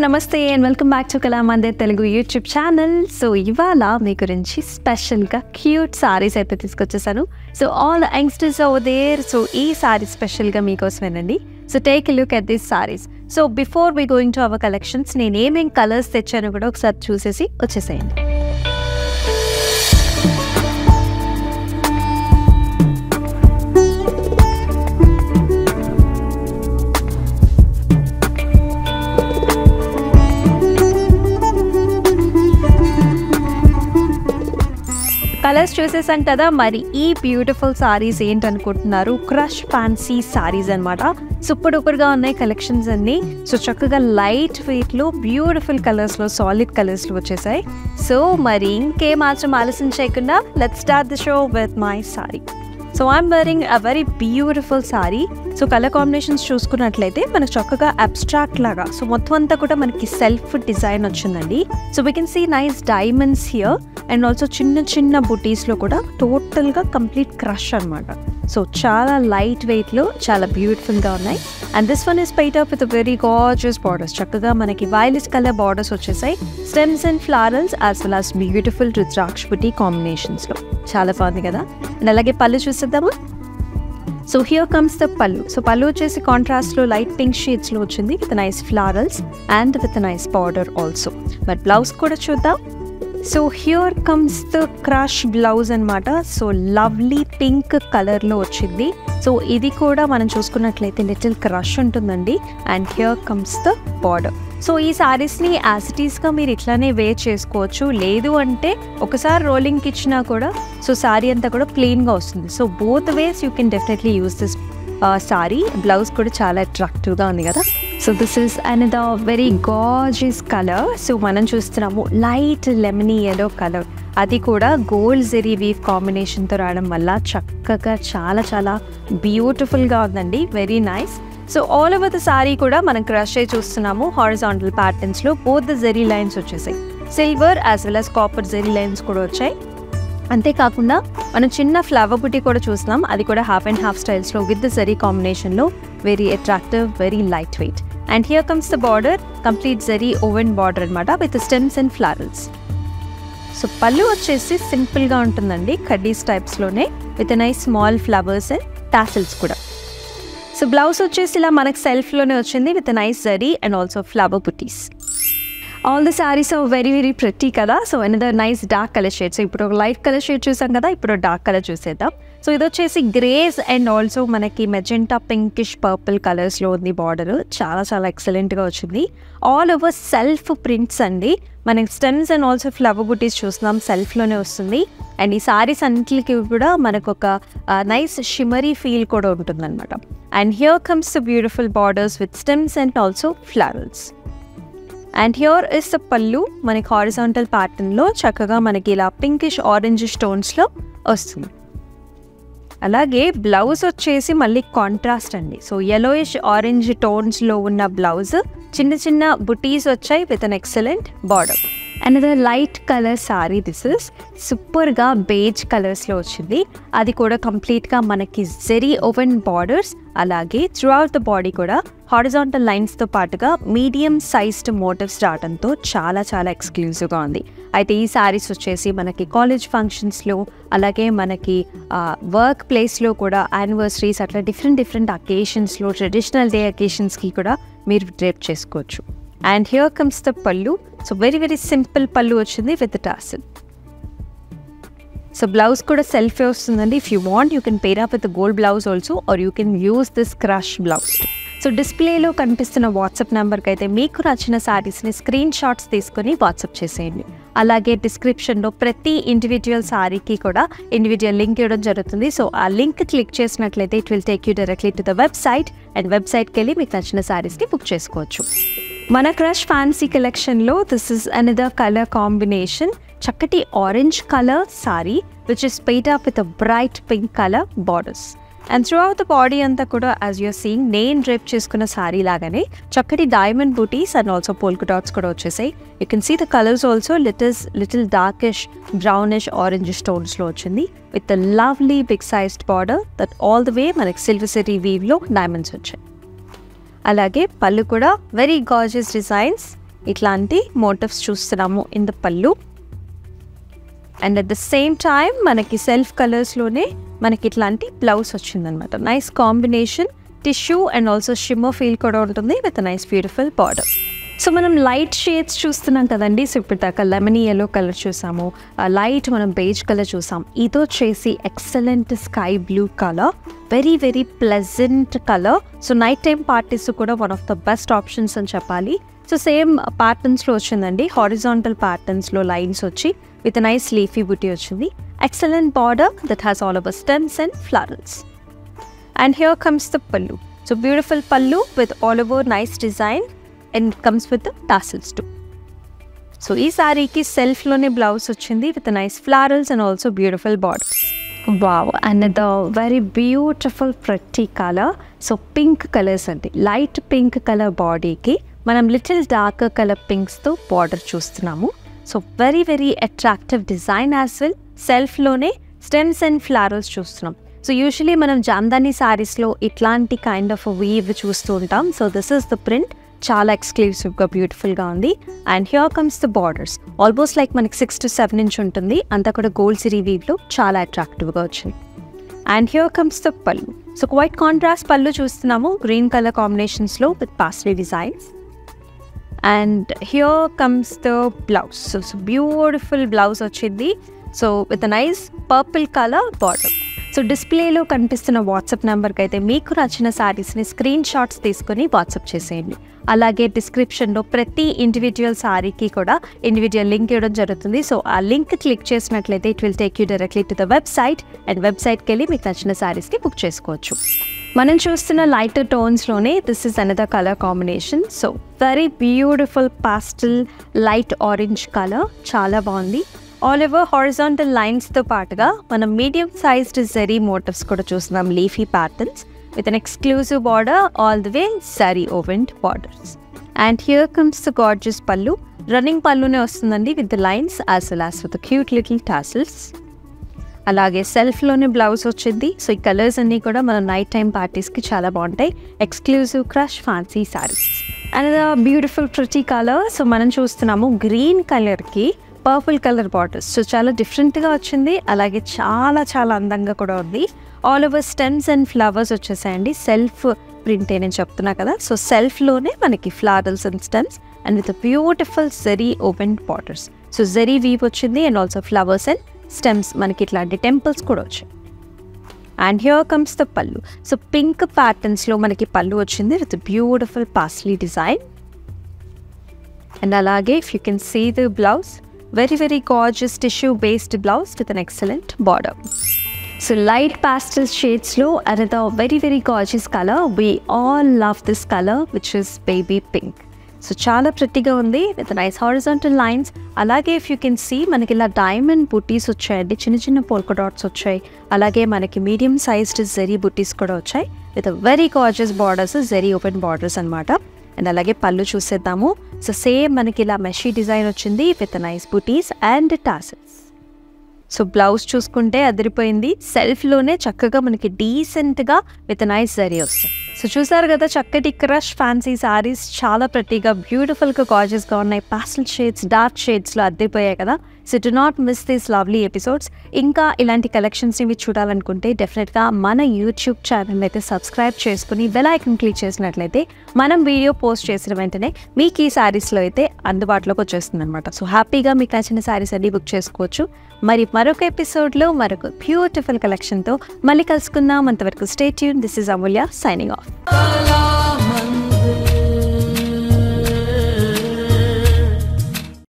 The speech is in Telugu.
నమస్తే and welcome back to Kalamandir Telugu YouTube channel. So ఇవాళ మీ గురించి స్పెషల్గా క్యూట్ సారీస్ అయితే తీసుకొచ్చేసాను. So all youngsters over there, so ఈ సారీ స్పెషల్గా మీకోసమేనండి. So take a look at these saris. So before we going to our collections, నేను ఏమేం కలర్స్ తెచ్చానో కూడా ఒకసారి చూసేసి వచ్చేసేయండి. కలర్స్ చూసేసాం కదా, మరి ఈ బ్యూటిఫుల్ సారీస్ ఏంటనుకుంటున్నారు? క్రష్ ఫ్యాన్సీ సారీస్ అనమాట. సూపర్ డూపర్గా ఉన్నాయి కలెక్షన్స్ అన్నీ. సో చక్కగా లైట్ వెయిట్లో బ్యూటిఫుల్ కలర్స్లో, సాలిడ్ కలర్స్లో వచ్చేసాయి. సో మరి ఇంకేం మాత్రం ఆలస్యం చేయకుండా let's start the show with my sorry. So I'm wearing a very beautiful sorry. So colour combinations చూసుకున్నట్లయితే మనకు చక్కగా అబ్స్ట్రాక్ట్ లాగా, సో మొత్తం అంతా కూడా మనకి సెల్ఫ్ డిజైన్ వచ్చిందండి. So we can see nice diamonds here and also చిన్న చిన్న బుటీస్లో కూడా టోటల్గా కంప్లీట్ క్రష్ అనమాట. సో చాలా లైట్ వెయిట్లో చాలా బ్యూటిఫుల్గా ఉన్నాయి. And this one is paired up with very gorgeous borders. చక్కగా మనకి వైలెట్ కలర్ బార్డర్స్ వచ్చేసాయి. Stems and florals as well as beautiful rudraksha buti కాంబినేషన్స్లో చాలా బాగుంది కదా. అండ్ అలాగే పళ్ళు చూసేద్దామా. So here comes the pallu. So పళ్ళు వచ్చేసి కాంట్రాస్ట్లో లైట్ పింక్ షేడ్స్లో వచ్చింది with nice florals and with nice border also. But blouse కూడా చూద్దాం. So here comes the crush blouse అనమాట. సో లవ్లీ పింక్ కలర్లో వచ్చింది. సో ఇది కూడా మనం చూసుకున్నట్లయితే లిటిల్ క్రష్ ఉంటుందండి. And here comes the border. So ఈ శారీస్ని యాజ్ ఇట్ ఈస్గా మీరు ఇట్లానే వేర్ చేసుకోవచ్చు. లేదు అంటే ఒకసారి రోలింగ్కి ఇచ్చినా కూడా సో శారీ అంతా కూడా ప్లెయిన్గా వస్తుంది. So both ways you can definitely use this sorry. Blouse కూడా చాలా అట్రాక్టివ్గా ఉంది కదా. So this is another very gorgeous colour. So మనం చూస్తున్నాము లైట్ లెమనీ ఎల్లో కలర్, అది కూడా గోల్డ్ జెరీ వీవ్ కాంబినేషన్తో రావడం వల్ల చక్కగా చాలా చాలా బ్యూటిఫుల్గా ఉందండి. Very nice. So all over the sari కూడా మనం క్రష్ అయి చూస్తున్నాము. హారిజాంటల్ ప్యాటర్న్స్లో బోత్ ద జెరీ లైన్స్ వచ్చేసాయి. Silver as well as copper zari lines కూడా వచ్చాయి. అంతేకాకుండా మనం చిన్న ఫ్లవర్ బుటీ కూడా చూస్తున్నాం. అది కూడా హాఫ్ అండ్ హాఫ్ స్టైల్స్లో విత్ ద జెరీ కాంబినేషన్లో very attractive, very light weight. And here comes the border, complete zari woven border అనమాట with stems and florals. So పళ్ళు వచ్చేసి సింపుల్గా ఉంటుందండి, కడ్డీస్ టైప్స్లోనే with nice small flowers and tassels కూడా. సో బ్లౌజ్ వచ్చేసి ఇలా మనకు సెల్ఫ్లోనే వచ్చింది with nice zari and also flower బుటీస్. All the saris are very very pretty కదా. So another nice dark colour shade. So ఇప్పుడు ఒక లైట్ కలర్ షేడ్ చూసాం కదా, ఇప్పుడు డార్క్ కలర్ చూసేద్దాం. సో ఇది వచ్చేసి గ్రేస్ అండ్ ఆల్సో మనకి మెజెంటా పింకిష్ పర్పుల్ కలర్స్లో ఉంది బార్డర్. చాలా చాలా ఎక్సలెంట్గా వచ్చింది. ఆల్ ఓవర్ సెల్ఫ్ ప్రింట్స్ అండి. మనకి స్టెమ్స్ అండ్ ఆల్సో ఫ్లవర్ బుటీస్ చూస్తున్నాం, సెల్ఫ్లోనే వస్తుంది. అండ్ ఈ సారీస్ అన్నిటికి కూడా మనకు ఒక నైస్ షిమరీ ఫీల్ కూడా ఉంటుందన్నమాట. And here comes the beautiful borders with stems and also flowers. And here is the పళ్ళు. మనకి హారిజాంటల్ ప్యాటర్న్లో చక్కగా మనకి ఇలా పింకిష్ ఆరెంజ్ స్టోన్స్లో వస్తుంది. అలాగే బ్లౌజ్ వచ్చేసి మళ్ళీ కాంట్రాస్ట్ అండి. సో యెలోయిష్ ఆరెంజ్ టోన్స్లో ఉన్న బ్లౌజ్, చిన్న చిన్న బుటీస్ వచ్చాయి with an excellent border. Another light colour sorry. This is సూపర్గా బేజ్ కలర్స్లో వచ్చింది. అది కూడా కంప్లీట్గా మనకి జెరీ ఓవెన్ బార్డర్స్, అలాగే త్రూ అవుట్ ద బాడీ కూడా హారిజాంటల్ లైన్స్తో పాటుగా మీడియం సైజ్డ్ మోటివ్స్ రావడంతో చాలా చాలా ఎక్స్క్లూజివ్గా ఉంది. అయితే ఈ శారీస్ వచ్చేసి మనకి కాలేజ్ ఫంక్షన్స్లో, అలాగే మనకి వర్క్ ప్లేస్లో కూడా, యానివర్సరీస్, అట్లా డిఫరెంట్ అకేషన్స్లో, ట్రెడిషనల్ డే అకేషన్స్కి కూడా మీరు డ్రేప్ చేసుకోవచ్చు. And here comes the pallu. So very very simple pallu వచ్చింది విత్ టాసిల్. సో బ్లౌజ్ కూడా సెల్ఫే వస్తుందండి. If you want you can pair up with gold blouse also, or you can use this crush blouse. So డిస్ప్లేలో కనిపిస్తున్న వాట్సాప్ నెంబర్కి అయితే మీకు నచ్చిన శారీస్ని స్క్రీన్ షాట్స్ తీసుకొని వాట్సాప్ చేసేయండి. అలాగే డిస్క్రిప్షన్లో ప్రతి ఇండివిజువల్ శారీకి కూడా ఇండివిజువల్ లింక్ ఇవ్వడం జరుగుతుంది. సో ఆ లింక్ క్లిక్ చేసినట్లయితే it will take you directly to the website. And వెబ్సైట్కి వెళ్ళి మీకు నచ్చిన శారీస్ని బుక్ చేసుకోవచ్చు. మన క్రష్ ఫ్యాన్సీ కలెక్షన్లో this is another colour combination. చక్కటి orange colour sari which is paired up with a bright pink colour borders. And throughout the body అంతా కూడా యాజ్ యూర్ సీయింగ్ నేను డ్రేప్ చేసుకున్న సారీ లాగానే చక్కటి డైమండ్ బూటీస్ అండ్ ఆల్సో పోల్కా డాట్స్ కూడా వచ్చేసాయి. You can see the colours also little darkish brownish orange స్టోన్స్లో వచ్చింది with the lovely big sized border that all the way మనకి సిల్వర్ జెరీ వీవ్లో డైమండ్స్ వచ్చాయి. అలాగే పళ్ళు కూడా వెరీ గార్జియస్ డిజైన్స్ ఇట్లాంటి మోటివ్స్ చూస్తున్నాము in the pallu. And at the same time మనకి సెల్ఫ్ కలర్స్లోనే మనకి ఇట్లాంటి బ్లౌజ్ వచ్చిందనమాట. నైస్ కాంబినేషన్, tissue and also shimmer feel కూడా ఉంటుంది with nice beautiful border. So మనం లైట్ షేడ్స్ చూస్తున్నాం కదండి. సో ఇప్పుడు దాకా లెమనీ ఎల్లో కలర్ చూసాము, లైట్ మనం బేజ్ కలర్ చూసాం. ఇది వచ్చేసి excellent sky blue colour, very very pleasant colour. So night time parties కూడా one of the best options అని చెప్పాలి. సో సేమ్ ప్యాటర్న్స్లో వచ్చిందండి, హారిజాంటల్ ప్యాటర్న్స్లో లైన్స్ వచ్చి విత్ నైస్ లీఫీ బుటీ వచ్చింది. Excellent border that has all over stems and florals. And here comes the pallu. So beautiful pallu with all over nice design and it comes with the tassels too. So ee saree ki self lone blouse ochindi with a nice florals and also beautiful borders. Wow, another very beautiful pretty color. So pink colors andi, light pink color body ki manam little darker color pinks tho border chustunamu. So very very attractive design as well. Self lone stems and florals chustunam. So usually manam jamdani sarees lo itlanti kind of a weave chustu untam. So this is the print, చాలా ఎక్స్క్లూసివ్గా బ్యూటిఫుల్గా ఉంది. And here comes the borders, almost like మనకి 6 to 7 ఇంచ్ ఉంటుంది, అంతా కూడా గోల్డ్ సిరీ వీవ్లో చాలా అట్రాక్టివ్గా వచ్చింది. And here comes the pallu. So quite contrast pallu చూస్తున్నాము, గ్రీన్ కలర్ కాంబినేషన్స్లో with paisley designs. And here comes the blouse. So beautiful blouse వచ్చింది, so with nice purple colour border. So డిస్ప్లేలో కనిపిస్తున్న వాట్సాప్ నెంబర్కి అయితే మీకు నచ్చిన శారీస్ని స్క్రీన్ షాట్స్ తీసుకొని వాట్సాప్ చేసేయండి. అలాగే డిస్క్రిప్షన్లో ప్రతి ఇండివిజువల్ శారీకి కూడా ఇండివిజువల్ లింక్ ఇవ్వడం జరుగుతుంది. సో ఆ లింక్ క్లిక్ చేసినట్లయితే it will take you directly to the website, and వెబ్సైట్కి వెళ్ళి మీకు నచ్చిన శారీస్కి బుక్ చేసుకోవచ్చు. మనం చూస్తున్న లైటర్ టోన్స్లోనే this is another colour combination. So very beautiful pastel light orange colour, చాలా బాగుంది. ఆల్ ఓవర్ హారిజాంటల్ లైన్స్తో పాటుగా మనం మీడియం సైజ్డ్ జరీ మోటివ్స్ కూడా చూస్తున్నాం, leafy patterns with an exclusive border all the way saree woven borders. And here comes the gorgeous pallu. Running pallu ne ostundandi with the lines as well as with the cute little tassels. అలాగే సెల్ఫ్లోనే బ్లౌజ్ వచ్చింది. సో ఈ కలర్స్ అన్నీ కూడా మన నైట్ టైం పార్టీస్కి చాలా బాగుంటాయి. Exclusive crush fancy saris. And beautiful pretty colour. So మనం చూస్తున్నాము గ్రీన్ కలర్కి పర్పుల్ కలర్ బార్డర్స్. సో చాలా డిఫరెంట్గా వచ్చింది, అలాగే చాలా చాలా అందంగా కూడా ఉంది. All over stems and flowers వచ్చేసాయండి, సెల్ఫ్ ప్రింటే నేను చెప్తున్నా కదా. సో సెల్ఫ్లోనే మనకి flowers and stems and with beautiful zari woven borders. So zari weave వచ్చింది and also flowers and stems, మనకి ఇట్లాంటి టెంపుల్స్ కూడా వచ్చాయి. And here comes the pallu. So pink ప్యాటర్న్స్లో మనకి పల్లు వచ్చింది with beautiful paisley design. And అలాగే if you can see the blouse, very very gorgeous tissue based blouse with an excellent border. So light pastel shades lo another very very gorgeous color. We all love this color, which is baby pink. So చాలా prettyగా ఉంది with nice horizontal lines. అలాగే if you can see మనకి ఇలా డైమండ్ బుటీస్ వచ్చాయండి, చిన్న చిన్న పోల్కా డాట్స్ వచ్చాయి. అలాగే మనకి మీడియం సైజ్డ్ జరీ బుటీస్ కూడా వచ్చాయి with a very gorgeous borders, zari woven borders అనమాట. అండ్ అలాగే పళ్ళు చూసేద్దాము. సో సేమ్ మనకి ఇలా మెషీ డిజైన్ వచ్చింది with nice buttis and tassels. So blouse చూసుకుంటే అదిరిపోయింది, సెల్ఫ్లోనే చక్కగా మనకి డీసెంట్గా విత్ నైస్ జరీ వస్తుంది. సో చూసారు కదా చక్కటి క్రష్ ఫ్యాన్సీ సారీస్, చాలా ప్రతిగా బ్యూటిఫుల్గా గార్జియస్గా ఉన్నాయి. పాస్టల్ షేడ్స్, డార్క్ షేడ్స్లో అద్దరిపోయాయి కదా. So do not miss these lovely episodes. ఇంకా ఇలాంటి కలెక్షన్స్ని మీరు చూడాలనుకుంటే డెఫినెట్గా మన యూట్యూబ్ ఛానల్ అయితే సబ్స్క్రైబ్ చేసుకుని బెల్ ఐకాన్ క్లిక్ చేసినట్లయితే మనం వీడియో పోస్ట్ చేసిన వెంటనే మీకు ఈ శారీస్లో అయితే అందుబాటులోకి వచ్చేస్తుంది అనమాట. సో హ్యాపీగా మీకు నచ్చిన శారీస్ అన్ని బుక్ చేసుకోవచ్చు. మరి మరొక ఎపిసోడ్లో మరొక బ్యూటిఫుల్ కలెక్షన్తో మళ్ళీ కలుసుకుందాం. అంతవరకు stay tune. This is Amulya signing off.